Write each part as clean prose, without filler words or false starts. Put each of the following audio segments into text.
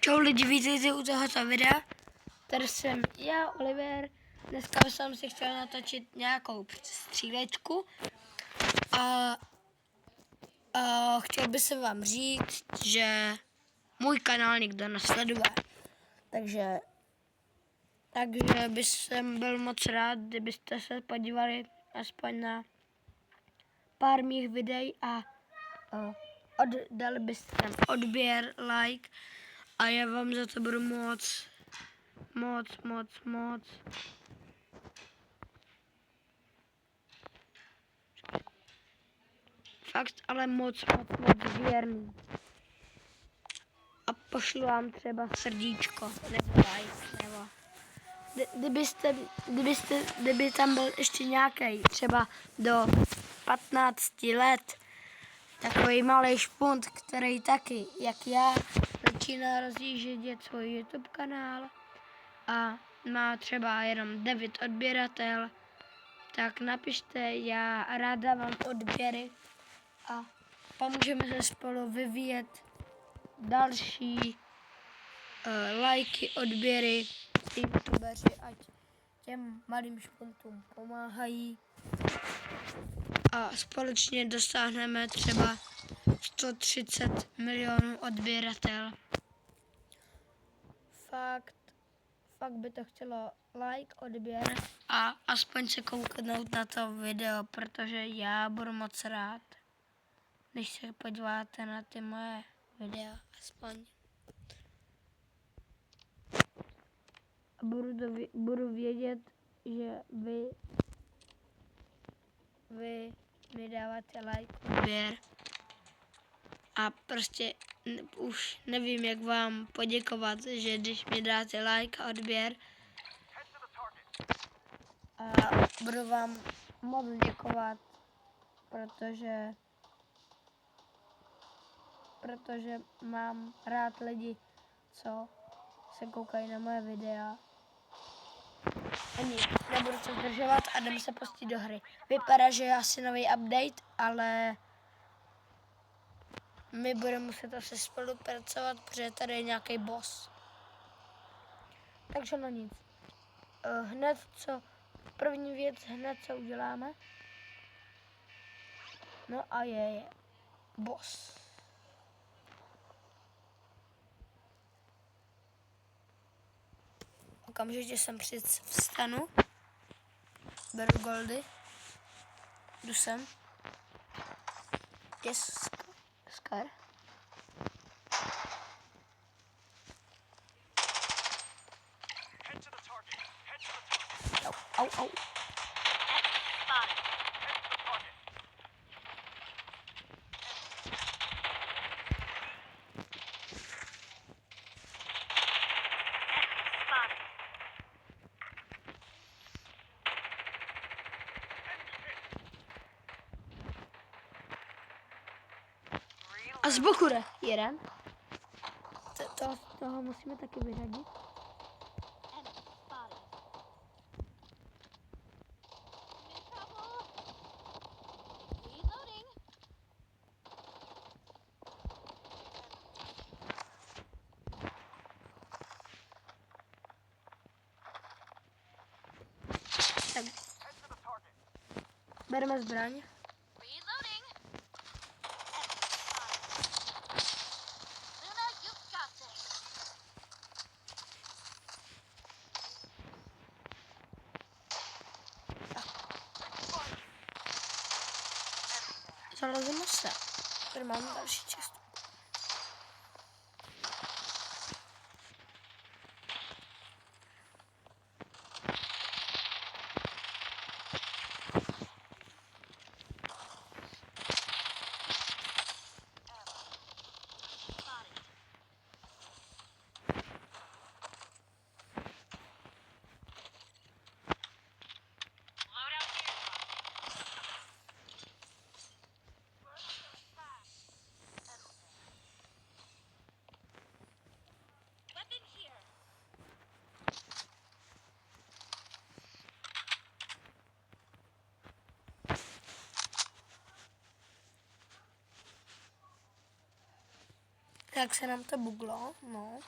Čau lidi, vítejte u tohoto videa. Tady jsem já, Oliver. Dneska jsem si chtěl natočit nějakou střílečku a chtěl bych se vám říct, že můj kanál nikdo nesleduje. Takže bych byl moc rád, kdybyste se podívali aspoň na pár mých videí a dali byste tam odběr, like a já vám za to budu moc. Fakt, ale moc věrný. A pošlu vám třeba srdíčko, nebo like, nebo... Kdyby tam byl ještě nějaký, třeba do 15 let, takový malý špunt, který taky, jak já, začíná rozjíždět svůj YouTube kanál a má třeba jenom 9 odběratel, tak napište, já ráda vám odběry a pomůžeme se spolu vyvíjet další lajky, odběry, ty youtubeři, ať těm malým špuntům pomáhají a společně dosáhneme třeba 130 milionů odběratel. Fakt by to chtělo like, odběr a aspoň se kouknout na to video, protože já budu moc rád, když se podíváte na ty moje videa aspoň. Budu vědět, že vy mi dáváte like, odběr a prostě už nevím, jak vám poděkovat, že když mi dáte like a odběr a budu vám moc děkovat, protože mám rád lidi, co se koukají na moje videa. Ani nebudu se zdržovat a jdeme se pustit do hry. Vypadá, že je asi nový update, ale my budeme muset asi spolupracovat, protože tady je nějaký boss. Takže no nic. První věc, co uděláme. No a je boss. Okamžitě jsem vstanu. Beru goldy. Jdu sem. Yes, Scar. Au. A z boku jde jeden. Toho musíme taky vyřadit. Tak. Bereme zbraň. Zalezeme se. Tady máme další cestu. Jak se nám to buglo, no.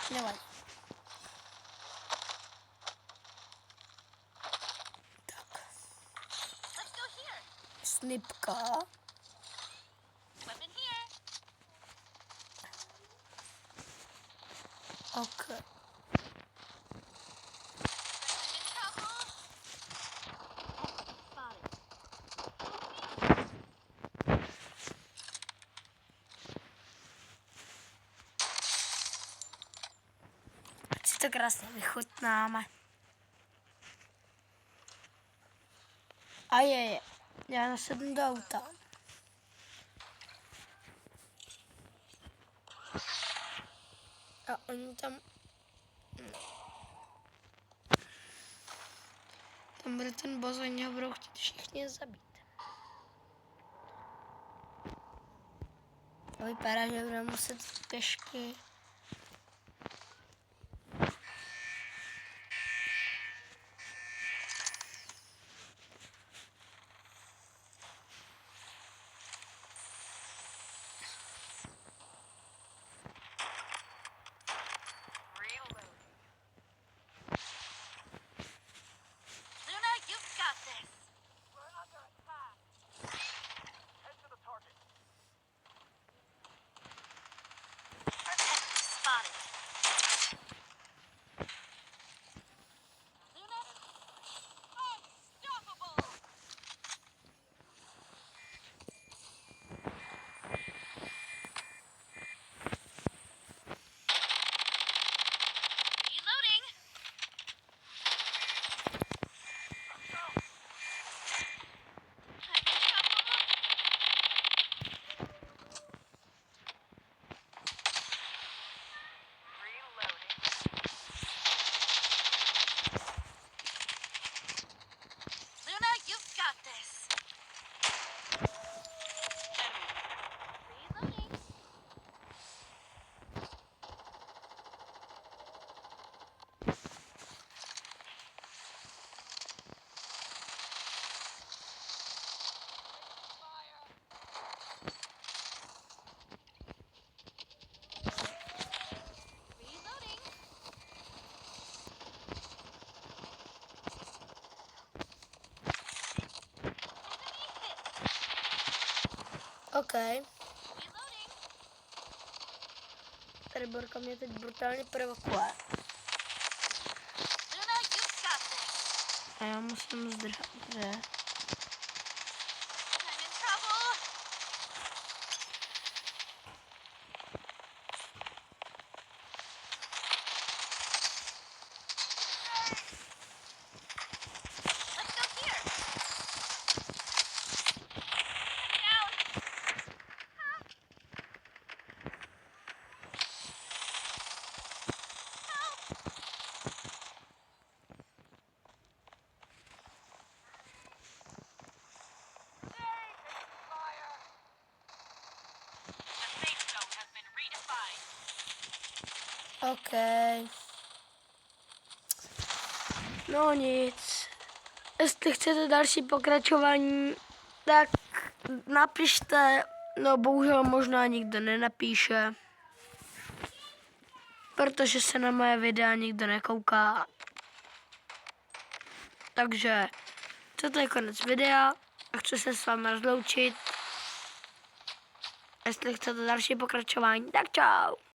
Nevadí. Tak. Snipka. Ok. Ať si to krásně vychutnáme. A je. Já nasednu do auta. A oni tam... Tam byl ten boss, oni ho budou chtít všichni zabít. To vypadá, že budeme muset pěšky. OK. Tady Borka mě teď brutálně provokuje. A já musím zdrhat, že? OK. No nic. Jestli chcete další pokračování, tak napište. No bohužel možná nikdo nenapíše. Protože se na moje videa nikdo nekouká. Takže toto je konec videa. A chci se s vámi rozloučit. Jestli chcete další pokračování, tak čau.